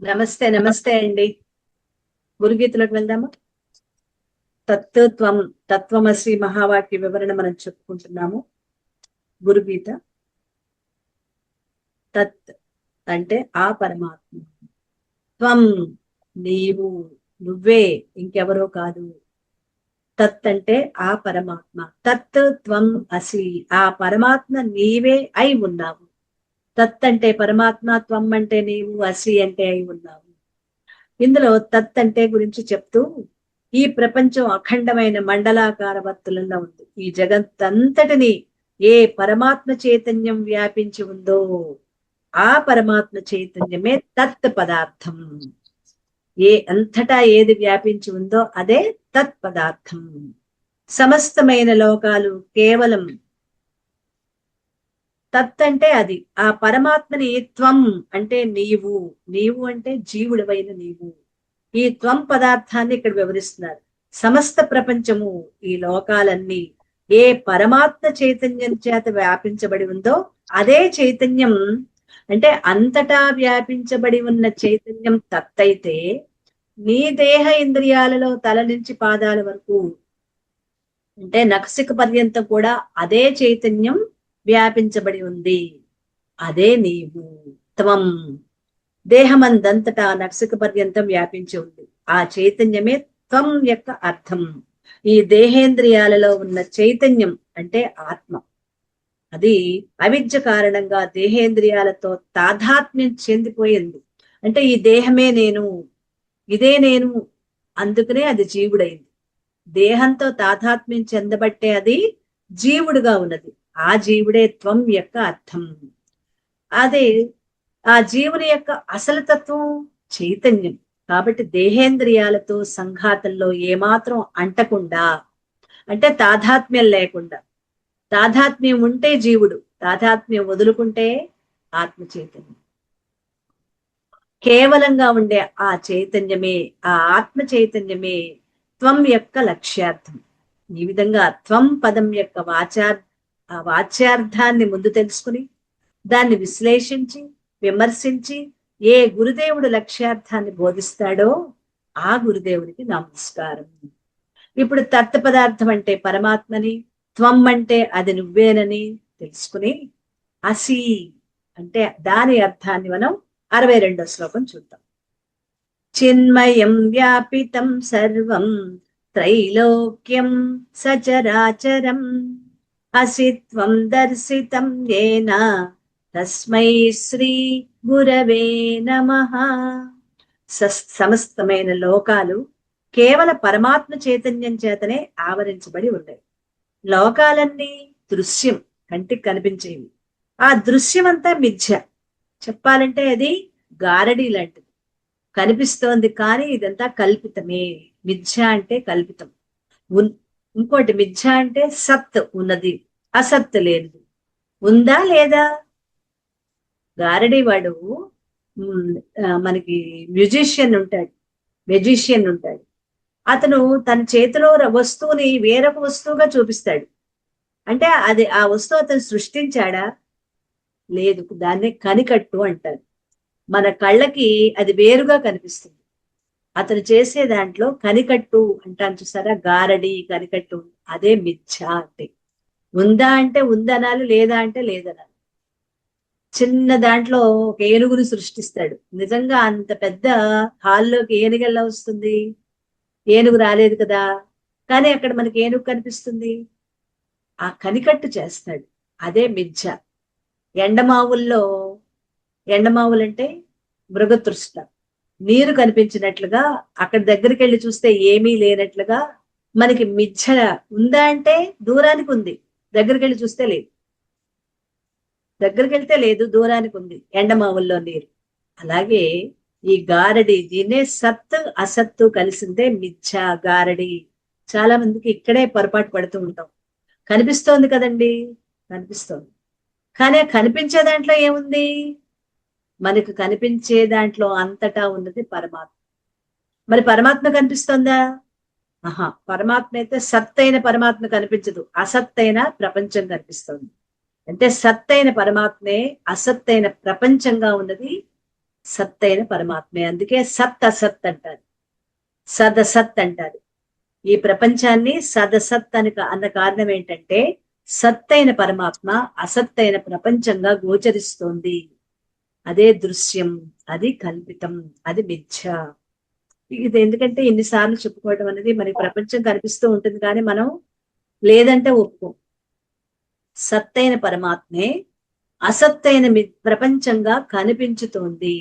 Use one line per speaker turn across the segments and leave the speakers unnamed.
నమస్తే నమస్తే అండి. గురుగీతలోకి వెళ్దామా? తత్వం తత్వమసి మహావాక్య వివరణ మనం చెప్పుకుంటున్నాము. గురుగీత. తత్ అంటే ఆ పరమాత్మ, త్వం నీవు, నువ్వే, ఇంకెవరో కాదు. తత్ అంటే ఆ పరమాత్మ, తత్ త్వం అసి, ఆ పరమాత్మ నీవే అయి ఉన్నావు. తత్ అంటే పరమాత్మ, త్వం అంటే నీవు, అసి అంటే అయి ఉన్నావు. ఇందులో తత్ అంటే గురించి చెప్తూ, ఈ ప్రపంచం అఖండమైన మండలాకార వర్తులలో ఉంది. ఈ జగత్తంతటిని ఏ పరమాత్మ చైతన్యం వ్యాపించి ఉందో ఆ పరమాత్మ చైతన్యమే తత్ పదార్థం. అంతటా ఏది వ్యాపించి ఉందో అదే తత్ పదార్థం. సమస్తమైన లోకాలు కేవలం తత్ అంటే అది. ఆ పరమాత్మని త్వం అంటే నీవు, నీవు అంటే జీవుడివైన నీవు. ఈ త్వం పదార్థాన్ని ఇక్కడ వివరిస్తున్నారు. సమస్త ప్రపంచము, ఈ లోకాలన్నీ ఏ పరమాత్మ చైతన్యం చేత వ్యాపించబడి ఉందో అదే చైతన్యం. అంటే అంతటా వ్యాపించబడి ఉన్న చైతన్యం తత్తైతే, నీ దేహ ఇంద్రియాలలో తల నుంచి పాదాల వరకు అంటే నఖశిఖ పర్యంతం కూడా అదే చైతన్యం వ్యాపించబడి ఉంది. అదే నీవు. త్వం దేహమందంతటా నఖశిఖ పర్యంతం వ్యాపించి ఉంది. ఆ చైతన్యమే త్వం యొక్క అర్థం. ఈ దేహేంద్రియాలలో ఉన్న చైతన్యం అంటే ఆత్మ. అది అవిద్య కారణంగా దేహేంద్రియాలతో తాదాత్మ్యం చెందిపోయింది. అంటే ఈ దేహమే నేను, ఇదే నేను, అందుకనే అది జీవుడైంది. దేహంతో తాదాత్మ్యం చెందబట్టే అది జీవుడుగా ఉన్నది. ఆ జీవుడే త్వం యొక్క అర్థం. అదే ఆ జీవుని యొక్క అసలు తత్వం చైతన్యం. కాబట్టి దేహేంద్రియాలతో సంఘాతంలో ఏమాత్రం అంటకుండా, అంటే తాదాత్మ్యం లేకుండా. తాదాత్మ్యం ఉంటే జీవుడు, తాదాత్మ్యం వదులుకుంటే ఆత్మ చైతన్యం. కేవలంగా ఉండే ఆ చైతన్యమే, ఆ ఆత్మ చైతన్యమే త్వం యొక్క లక్ష్యార్థం. ఈ విధంగా త్వం పదం యొక్క వాచ్యార్థాన్ని ముందు తెలుసుకుని దాన్ని విశ్లేషించి విమర్శించి ఏ గురుదేవుడు లక్ష్యార్థాన్ని బోధిస్తాడో ఆ గురుదేవుడికి నమస్కారం. ఇప్పుడు తత్వ పదార్థం అంటే పరమాత్మని, త్వం అంటే అది నువ్వేనని తెలుసుకుని, అసి అంటే దాని అర్థాన్ని మనం 62వ శ్లోకం చూద్దాం. చిన్మయం వ్యాపితం సర్వం త్రైలోక్యం సచరాచరం అసిత్వం దర్శితం ఏన తస్మై శ్రీ గురవే నమః. సమస్తమైన లోకాలు కేవల పరమాత్మ చైతన్యం చేతనే ఆవరించబడి ఉన్నాయి. లోకాలన్నీ దృశ్యం, కంటికి కనిపించేవి. ఆ దృశ్యం అంతా మిథ్య. చెప్పాలంటే అది గారడి లాంటిది. కనిపిస్తోంది కానీ ఇదంతా కల్పితమే. మిథ్య అంటే కల్పితం. ఇంకోటి మిథ్య అంటే సత్ ఉన్నది, అసత్ లేదు. ఉందా లేదా? గారడి వాడు మనకి మ్యూజిషియన్ ఉంటాడు. అతను తన చేతిలో వస్తువుని వేరొక వస్తువుగా చూపిస్తాడు. అంటే అది ఆ వస్తువు అతను సృష్టించాడా? లేదు. దాన్నే కనికట్టు అంటారు. మన కళ్ళకి అది వేరుగా కనిపిస్తుంది. అతను చేసే దాంట్లో కనికట్టు అంటాను చూసారా, గారడి కనికట్టు, అదే మిథ్య అంటే. ఉందా అంటే ఉందనాలి, లేదా అంటే లేదనాలి. చిన్న దాంట్లో ఒక ఏనుగుని సృష్టిస్తాడు. నిజంగా అంత పెద్ద హాల్లోకి ఏనుగు ఎలా వస్తుంది? ఏనుగు రాలేదు కదా. కానీ అక్కడ మనకి ఏనుగు కనిపిస్తుంది. ఆ కనికట్టు చేస్తాడు, అదే మిథ్య. ఎండమావులంటే మృగతృష్ట. నీరు కనిపించినట్లుగా అక్కడ దగ్గరికి వెళ్ళి చూస్తే ఏమీ లేనట్లుగా మనకి మిథ్య. ఉందా అంటే దూరానికి ఉంది, దగ్గరికి వెళ్ళి చూస్తే లేదు. దగ్గరికి వెళ్తే లేదు, దూరానికి ఉంది ఎండమావుల్లో నీరు. అలాగే ఈ గారడి, దీన్నే సత్తు అసత్తు కలిసిందే మిథ్య, గారడి. చాలా మందికి ఇక్కడే పొరపాటు పడుతూ ఉంటాం. కనిపిస్తోంది కదండి, కనిపిస్తోంది. కానీ కనిపించే దాంట్లో ఏముంది? మనకు కనిపించే దాంట్లో అంతటా ఉన్నది పరమాత్మ. మరి పరమాత్మ కనిపిస్తోందా? ఆహా, పరమాత్మ అయితే సత్తైన పరమాత్మ కనిపించదు, అసత్తైన ప్రపంచం కనిపిస్తోంది. అంటే సత్తైన పరమాత్మే అసత్తైన ప్రపంచంగా ఉన్నది సత్ అయిన పరమాత్మే. అందుకే సత్ అసత్ అంటారు, సదసత్ అంటారు. ఈ ప్రపంచాన్ని సదసత్ అని అన్న కారణం ఏంటంటే సత్ అయిన పరమాత్మ అసత్తైన ప్రపంచంగా గోచరిస్తోంది. అదే దృశ్యం, అది కల్పితం, అది మిథ్య. ఇది ఎందుకంటే ఇన్నిసార్లు చెప్పుకోవడం అనేది మనకి ప్రపంచం కనిపిస్తూ ఉంటుంది కానీ మనం లేదంటే ఒప్పుకోం. సత్తైన పరమాత్మే అసత్తైన ప్రపంచంగా కనిపించుతోంది,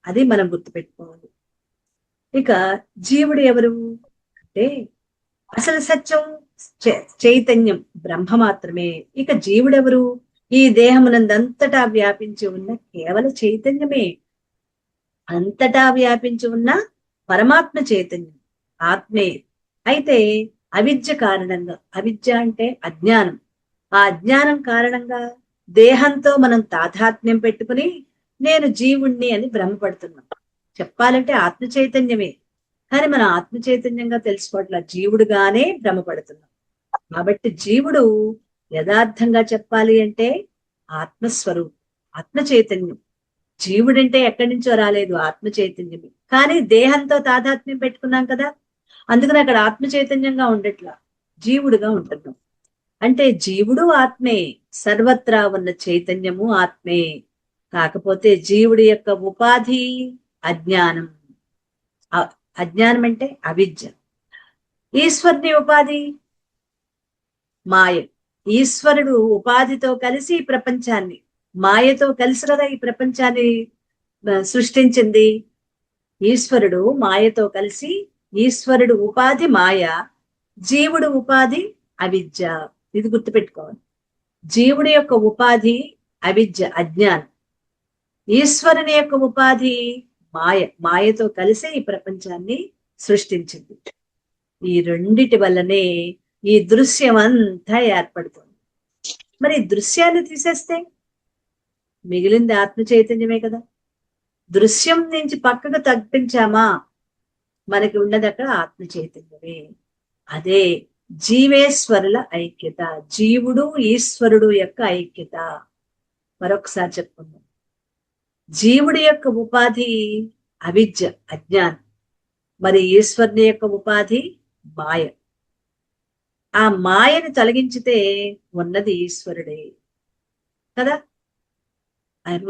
అది మనం గుర్తుపెట్టుకోవాలి. ఇక జీవుడు ఎవరు అంటే అసలు సత్యం చైతన్యం బ్రహ్మ మాత్రమే. ఇక జీవుడెవరు? ఈ దేహమునందంతటా వ్యాపించి ఉన్న కేవల చైతన్యమే. అంతటా వ్యాపించి ఉన్న పరమాత్మ చైతన్యం, ఆత్మే. అయితే అవిద్య కారణంగా, అవిద్య అంటే అజ్ఞానం, ఆ అజ్ఞానం కారణంగా దేహంతో మనం తాదాత్మ్యం పెట్టుకుని నేను జీవుణ్ణి అని భ్రమపడుతున్నాం. చెప్పాలంటే ఆత్మ చైతన్యమే, కానీ మనం ఆత్మ చైతన్యంగా తెలుసుకోవట్లా, జీవుడుగానే భ్రమపడుతున్నాం. కాబట్టి జీవుడు యథార్థంగా చెప్పాలి అంటే ఆత్మస్వరూపం, ఆత్మ చైతన్యం. జీవుడంటే ఎక్కడి నుంచో రాలేదు, ఆత్మ చైతన్యమే. కానీ దేహంతో తాదాత్మ్యం పెట్టుకున్నాం కదా, అందుకని అక్కడ ఆత్మ చైతన్యంగా ఉండట్లా, జీవుడుగా ఉంటున్నాం. అంటే జీవుడు ఆత్మే, సర్వత్రా ఉన్న చైతన్యము ఆత్మే. కాకపోతే జీవుడి యొక్క ఉపాధి అజ్ఞానం. అజ్ఞానం అంటే అవిద్య. ఈశ్వరుని ఉపాధి మాయ. ఈశ్వరుడు ఉపాధితో కలిసి ఈ ప్రపంచాన్ని, మాయతో కలిసి కదా ఈ ప్రపంచాన్ని సృష్టించింది. ఈశ్వరుడు మాయతో కలిసి, ఈశ్వరుడు ఉపాధి మాయ, జీవుడు ఉపాధి అవిద్య. ఇది గుర్తుపెట్టుకోవాలి. జీవుడి యొక్క ఉపాధి అవిద్య, అజ్ఞానం. ఈశ్వరుని యొక్క ఉపాధి మాయ, మాయతో కలిసి ఈ ప్రపంచాన్ని సృష్టించింది. ఈ రెండిటి వల్లనే ఈ దృశ్యం అంతా ఏర్పడుతుంది. మరి దృశ్యాన్ని తీసేస్తే మిగిలింది ఆత్మ చైతన్యమే కదా. దృశ్యం నుంచి పక్కకు తప్పించామా, మనకి ఉన్నది అక్కడ ఆత్మ చైతన్యమే. అదే జీవేశ్వరుల ఐక్యత, జీవుడు ఈశ్వరుడు యొక్క ఐక్యత. మరొకసారి చెప్పుకుందాం. జీవుడి యొక్క ఉపాధి అవిద్య, అజ్ఞానం. మరి ఈశ్వరుని యొక్క ఉపాధి మాయ. ఆ మాయని తొలగించితే ఉన్నది ఈశ్వరుడే కదా.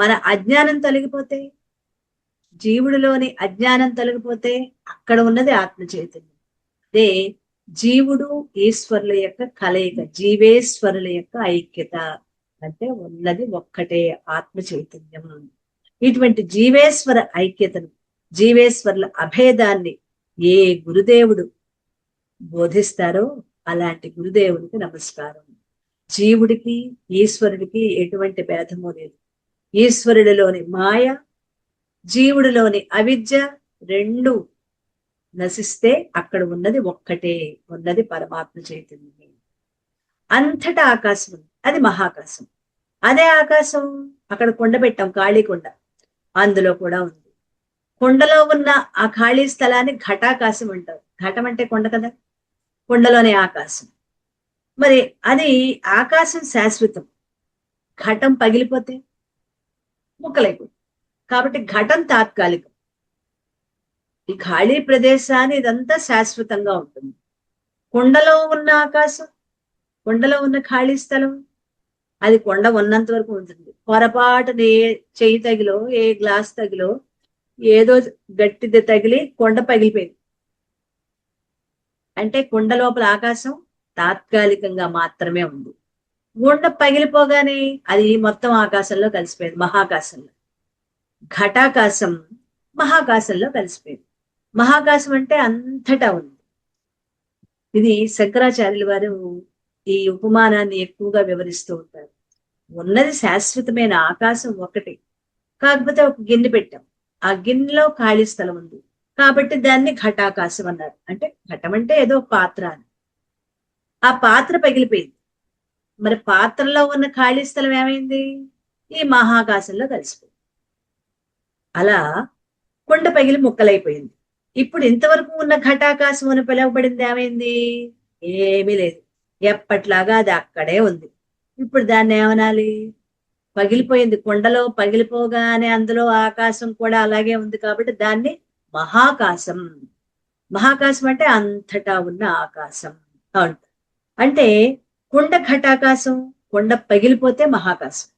మన అజ్ఞానం తొలగిపోతే, జీవుడిలోని అజ్ఞానం తొలగిపోతే అక్కడ ఉన్నది ఆత్మ చైతన్యం. అదే జీవుడు ఈశ్వరుల యొక్క కలయిక, జీవేశ్వరుల యొక్క ఐక్యత. అంటే ఉన్నది ఒక్కటే ఆత్మ చైతన్యం. ఇటువంటి జీవేశ్వర ఐక్యతను, జీవేశ్వరుల అభేదాన్ని ఏ గురుదేవుడు బోధిస్తారో అలాంటి గురుదేవుడికి నమస్కారం. జీవుడికి ఈశ్వరుడికి ఎటువంటి భేదమూ లేదు. ఈశ్వరుడిలోని మాయ, జీవుడిలోని అవిద్య రెండు నశిస్తే అక్కడ ఉన్నది ఒక్కటే, ఉన్నది పరమాత్మ చైతన్యమే. అంతటా ఆకాశం ఉంది, అది మహాకాశం. అదే ఆకాశం అక్కడ కొండ పెట్టాం, ఖాళీ కొండ, అందులో కూడా ఉంది. కొండలో ఉన్న ఆ ఖాళీ స్థలాన్ని ఘటాకాశం అంటారు. ఘటం అంటే కొండ కదా, కొండలోని ఆకాశం. మరి అది ఆకాశం శాశ్వతం, ఘటం పగిలిపోతే ముక్కలైపోతుంది. కాబట్టి ఘటం తాత్కాలికం. ఈ ఖాళీ ప్రదేశాన్ని ఇదంతా శాశ్వతంగా ఉంటుంది. కొండలో ఉన్న ఆకాశం, కొండలో ఉన్న ఖాళీ స్థలం, అది కొండ ఉన్నంత వరకు ఉంటుంది. పొరపాటున ఏ చెయ్యి తగిలో, ఏ గ్లాస్ తగిలో, ఏదో గట్టిది తగిలి కొండ పగిలిపోయింది అంటే కొండ లోపల ఆకాశం తాత్కాలికంగా మాత్రమే ఉంది. కొండ పగిలిపోగానే అది మొత్తం ఆకాశంలో కలిసిపోయింది, మహాకాశంలో. ఘటాకాశం మహాకాశంలో కలిసిపోయింది. మహాకాశం అంటే అంతటా ఉంది. ఇది శంకరాచార్యుల వారు ఈ ఉపమానాన్ని ఎక్కువగా వివరిస్తూ ఉంటారు. ఉన్నది శాశ్వతమైన ఆకాశం ఒకటి, కాకపోతే ఒక గిన్నె పెట్టాం, ఆ గిన్నెలో ఖాళీ స్థలం ఉంది కాబట్టి దాన్ని ఘటాకాశం అన్నారు. అంటే ఘటం అంటే ఏదో పాత్ర అని. ఆ పాత్ర పగిలిపోయింది, మరి పాత్రలో ఉన్న ఖాళీ స్థలం ఏమైంది? ఈ మహాకాశంలో కలిసిపోయింది. అలా కొండ పగిలి ముక్కలైపోయింది. ఇప్పుడు ఇంతవరకు ఉన్న ఘటాకాశం అని పిలువబడింది ఏమైంది? ఏమీ లేదు, ఎప్పట్లాగా అది అక్కడే ఉంది. ఇప్పుడు దాన్ని ఏమనాలి? పగిలిపోయింది. కొండలో పగిలిపోగానే అందులో ఆకాశం కూడా అలాగే ఉంది కాబట్టి దాన్ని మహాకాశం. మహాకాశం అంటే అంతటా ఉన్న ఆకాశం అంట. అంటే కుండ ఘటాకాశం, కొండ పగిలిపోతే మహాకాశం.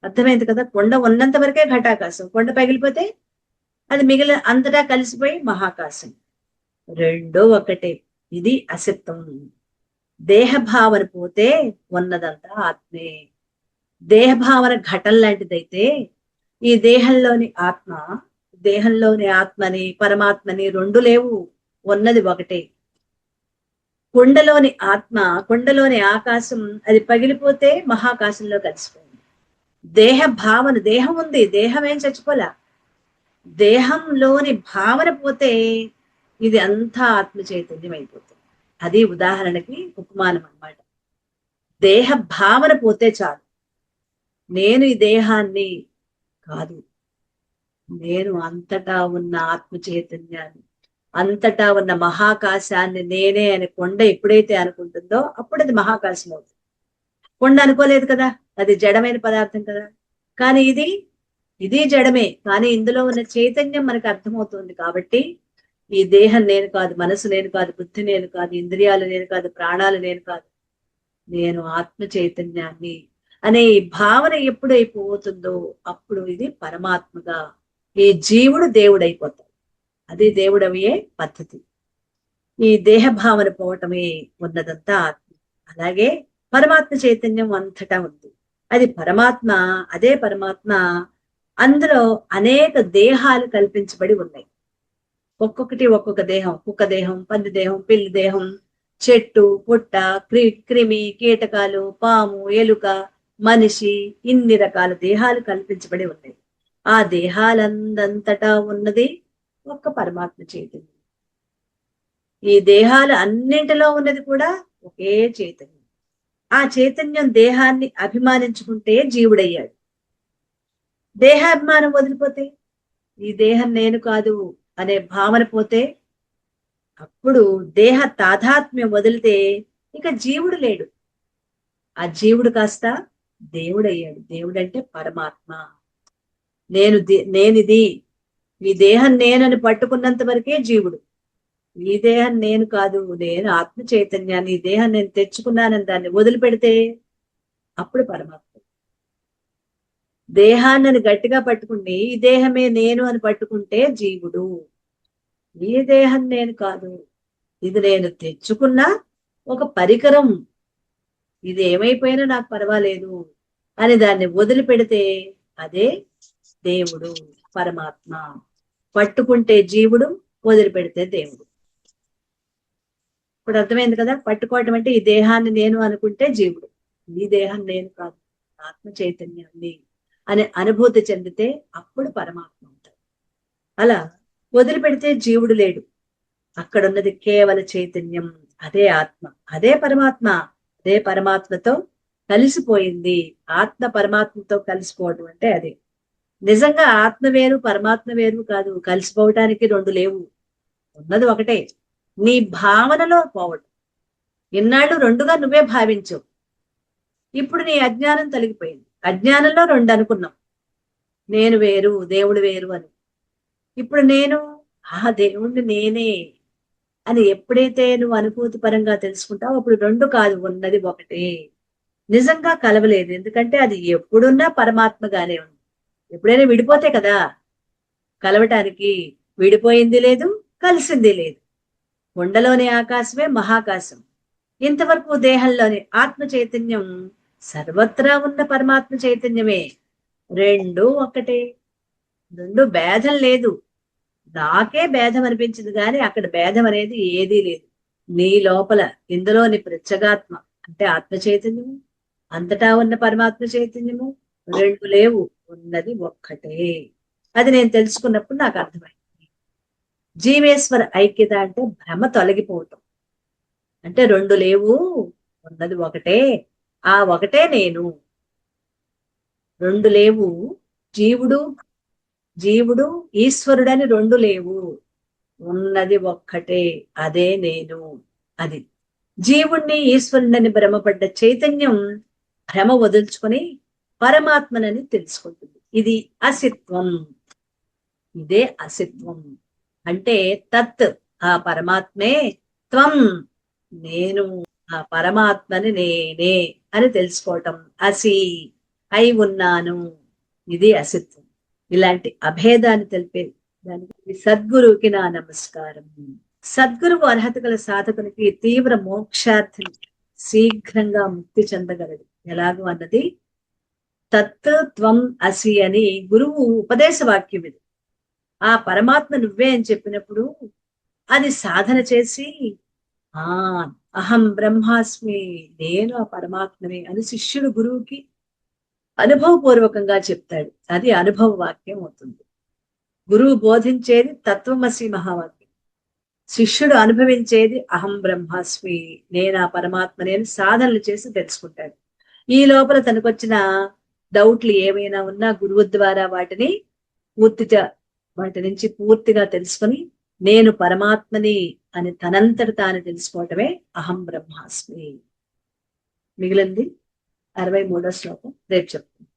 అర్థమైంది కదా? కొండ ఉన్నంత వరకే ఘటాకాశం, కొండ పగిలిపోతే అది మిగిలిన అంతటా కలిసిపోయి మహాకాశం. రెండో ఒకటే. ఇది అసత్వం. దేహ భావన పోతే ఉన్నదంతా ఆత్మే. దేహ భావన ఘటం లాంటిదైతే ఈ దేహంలోని ఆత్మని పరమాత్మని రెండు లేవు, ఉన్నది ఒకటే. కుండలోని ఆకాశం అది పగిలిపోతే మహాకాశంలో కలిసిపోయింది. దేహ భావన, దేహం ఉంది, దేహం ఏం చచ్చిపోలే. దేహంలోని భావన పోతే ఇది అంతా ఆత్మ చైతన్యం అయిపోతుంది. అది ఉదాహరణకి ఉపమానం అన్నమాట. దేహ భావన పోతే చాలు. నేను ఈ దేహాన్ని కాదు, నేను అంతటా ఉన్న ఆత్మ చైతన్యాన్ని, అంతటా ఉన్న మహాకాశాన్ని నేనే అని కొండ ఎప్పుడైతే అనుకుంటుందో అప్పుడు అది మహాకాశం అవుతుంది. కొండ అనుకోలేదు కదా, అది జడమైన పదార్థం కదా. కానీ ఇది జడమే, కానీ ఇందులో ఉన్న చైతన్యం మనకు అర్థమవుతుంది. కాబట్టి ఈ దేహం నేను కాదు, మనసు నేను కాదు, బుద్ధి నేను కాదు, ఇంద్రియాలు నేను కాదు, ప్రాణాలు నేను కాదు, నేను ఆత్మ చైతన్యాన్ని అనే ఈ భావన ఎప్పుడైపోతుందో అప్పుడు ఇది పరమాత్మగా, ఈ జీవుడు దేవుడైపోతాడు. అది దేవుడవే పద్ధతి. ఈ దేహ భావన పోవటమే ఉన్నదంతా ఆత్మ. అలాగే పరమాత్మ చైతన్యం అంతటా ఉంది. అది పరమాత్మ, అదే పరమాత్మ. అందులో అనేక దేహాలు కల్పించబడి ఉన్నాయి. ఒక్కొక్కటి ఒక్కొక్క దేహం. కుక్క దేహం, పంది దేహం, పిల్లి దేహం, చెట్టు, పుట్ట, క్రిమి, కీటకాలు, పాము, ఎలుక, మనిషి, ఇన్ని రకాల దేహాలు కల్పించబడి ఉన్నాయి. ఆ దేహాలందంతటా ఉన్నది ఒక్క పరమాత్మ చైతన్యం. ఈ దేహాలు అన్నింటిలో ఉన్నది కూడా ఒకే చైతన్యం. ఆ చైతన్యం దేహాన్ని అభిమానించుకుంటే జీవుడయ్యాడు. దేహాభిమానం వదిలిపోతే, ఈ దేహం నేను కాదు అనే భావన పోతే, అప్పుడు దేహ తాదాత్మ్యం వదిలితే ఇక జీవుడు లేడు. ఆ జీవుడు కాస్త దేవుడయ్యాడు. దేవుడు అంటే పరమాత్మ. నేనిది, ఈ దేహం నేనని పట్టుకున్నంత వరకే జీవుడు. ఈ దేహం నేను కాదు, నేను ఆత్మ చైతన్యాన్ని, ఈ దేహం నేను తెచ్చుకున్నానని దాన్ని వదిలిపెడితే అప్పుడు పరమాత్మ. దేహాన్ని గట్టిగా పట్టుకుని ఈ దేహమే నేను అని పట్టుకుంటే జీవుడు. ఈ దేహం నేను కాదు, ఇది నేను తెచ్చుకున్న ఒక పరికరం, ఇది ఏమైపోయినా నాకు పర్వాలేదు అని దాన్ని వదిలిపెడితే అదే దేవుడు, పరమాత్మ. పట్టుకుంటే జీవుడు, వదిలిపెడితే దేవుడు. ఇప్పుడు అర్థమైంది కదా? పట్టుకోవటం అంటే ఈ దేహాన్ని నేను అనుకుంటే జీవుడు, ఈ దేహం నేను కాదు, ఆత్మ చైతన్యాన్ని అనే అనుభూతి చెందితే అప్పుడు పరమాత్మ ఉంటాడు. అలా వదిలిపెడితే జీవుడు లేడు. అక్కడున్నది కేవల చైతన్యం, అదే ఆత్మ, అదే పరమాత్మ. అదే పరమాత్మతో కలిసిపోయింది. ఆత్మ పరమాత్మతో కలిసిపోవడం అంటే అదే. నిజంగా ఆత్మ వేరు పరమాత్మ వేరు కాదు, కలిసిపోవటానికి రెండు లేవు, ఉన్నది ఒకటే. నీ భావనలో పోవటం. ఇన్నాళ్ళు రెండుగా నువ్వే భావించవు. ఇప్పుడు నీ అజ్ఞానం తొలగిపోయింది. అజ్ఞానంలో రెండు అనుకున్నాం, నేను వేరు దేవుడు వేరు అని. ఇప్పుడు నేను దేవుణ్ణి నేనే అని ఎప్పుడైతే నువ్వు అనుభూతి పరంగా తెలుసుకుంటావు అప్పుడు రెండు కాదు, ఉన్నది ఒకటే. నిజంగా కలవలేదు, ఎందుకంటే అది ఎప్పుడున్నా పరమాత్మగానే ఉంది. ఎప్పుడైనా విడిపోతే కదా కలవటానికి. విడిపోయింది లేదు, కలిసింది లేదు. కొండలోని ఆకాశమే మహాకాశం. ఇంతవరకు దేహంలోని ఆత్మ చైతన్యం సర్వత్రా ఉన్న పరమాత్మ చైతన్యమే. రెండు ఒకటే, రెండు భేదం లేదు. నాకే భేదం అనిపించింది కానీ అక్కడ భేదం అనేది ఏదీ లేదు. నీ లోపల ఇందులోని ప్రత్యేగాత్మ అంటే ఆత్మ చైతన్యము, అంతటా ఉన్న పరమాత్మ చైతన్యము రెండు లేవు, ఉన్నది ఒక్కటే. అది నేను తెలుసుకున్నప్పుడు నాకు అర్థమైంది. జీవేశ్వర ఐక్యత అంటే భ్రమ తొలగిపోవటం. అంటే రెండు లేవు, ఉన్నది ఒకటే, ఆ ఒకటే నేను. రెండు లేవు, జీవుడు జీవుడు ఈశ్వరుడని రెండు లేవు, ఉన్నది ఒక్కటే, అదే నేను. అది జీవుణ్ణి ఈశ్వరుడని భ్రమపడ్డ చైతన్యం భ్రమ వదుల్చుకొని పరమాత్మనని తెలుసుకుంటుంది. ఇది అసిత్వం. ఇదే అసిత్వం. అంటే తత్ ఆ పరమాత్మే, త్వం నేను, ఆ పరమాత్మని నేనే అని తెలుసుకోవటం. అసి అయి ఉన్నాను, ఇది అసిత్వం. ఇలాంటి అభేదాన్ని తెలిపేది. దానికి సద్గురువుకి నా నమస్కారం. సద్గురువు అర్హత గల సాధకునికి తీవ్ర మోక్షార్థిని శీఘ్రంగా ముక్తి చెందగలడు. ఎలాగో అన్నది తత్ త్వం అసి అని గురువు ఉపదేశ వాక్యం ఇది. ఆ పరమాత్మ నువ్వే అని చెప్పినప్పుడు అది సాధన చేసి ఆ అహం బ్రహ్మాస్మి, నేను ఆ పరమాత్మనే అని శిష్యుడు గురువుకి అనుభవపూర్వకంగా చెప్తాడు. అది అనుభవ వాక్యం అవుతుంది. గురువు బోధించేది తత్వమసి మహావాక్యం, శిష్యుడు అనుభవించేది అహం బ్రహ్మాస్మి, నేను ఆ పరమాత్మనే అని సాధనలు చేసి తెలుసుకుంటాడు. ఈ లోపల తనకొచ్చిన డౌట్లు ఏమైనా ఉన్నా గురువు ద్వారా వాటిని వాటి నుంచి పూర్తిగా తెలుసుకొని నేను పరమాత్మని అని తనంతట తాను తెలుసుకోవటమే అహం బ్రహ్మాస్మి. మిగిలింది 63వ శ్లోకం రేపు చెప్తాను.